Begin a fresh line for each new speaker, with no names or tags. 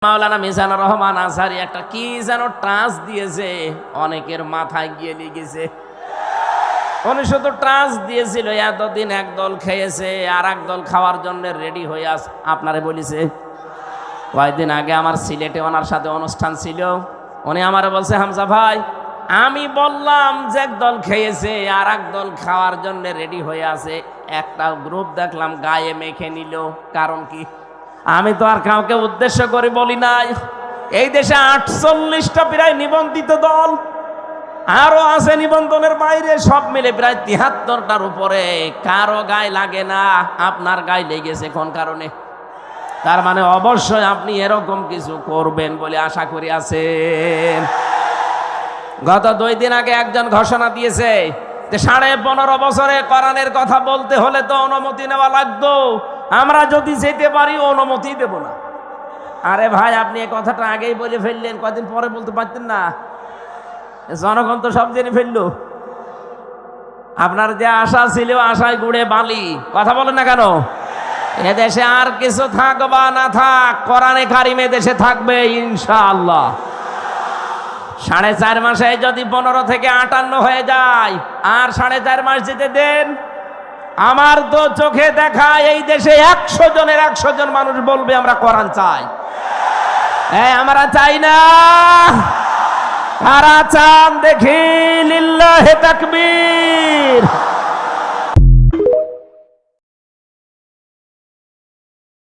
মাওলানা মিজানুর রহমান আজহারী একটা কি যেন টাচ দিয়েছে, অনেকের মাথায় গিয়ে লেগেছে। উনি শুধু টাচ দিয়েছিল, এতদিন এক দল খেয়েছে আর এক দল খাওয়ার জন্য রেডি হয়ে আস। আপনারে বলিছে কয়েকদিন আগে আমার সিলেটে ওনার সাথে অনুষ্ঠান ছিল, উনি আমারে বলছে, হামজা ভাই আমি বললাম যে এক দল খেয়েছে আর এক দল খাওয়ার জন্য রেডি হয়ে আছে, একটা গ্রুপ দেখলাম গায়ে মেখে নিল, কারণ কি? আমি তো আর কাউকে উদ্দেশ্য করে বলি নাই। এই দেশে 48টা প্রায় নিবন্ধিত দল, আরো আছে নিবন্ধনের বাইরে, সব মিলে প্রায় 73টার উপরে। কারো গায়ে লাগে না, আপনার গায়ে লেগেছে কোন কারণে? তার মানে অবশ্যই আপনি এরকম কিছু করবেন বলে আশা করি আছেন। গত 2 দিন আগে একজন ঘোষণা দিয়েছে যে 15.5 বছরে কোরআনের কথা বলতে হলে তো অনুমতি নেওয়া লাগতো, আমরা যদি যেতে পারি অনুমতি দেব না। আরে ভাই, আপনি এই কথাটা আগেই বলে ফেললেন, কদিন পরে বলতে পারতেন না? জনগণ তো সব জেনে ফেললো। আপনার যে আশা ছিল, আশায় গুড়ে বালি। কথা বলেন না কেন? এদেশে আর কিছু থাক বা না থাক, কোরআনে কারিম দেশে থাকবে ইনশাআল্লাহ। 4.5 মাসে যদি 15 থেকে 58 হয়ে যায়, আর 4.5 মাস যেতে দেন। আমার তো চোখে দেখা এই দেশে 100 জনের 100 জন মানুষ বলবে আমরা কোরআন চাই। আমরা চাই না? কারা চান দেখি? লিল্লাহি তাকবীর।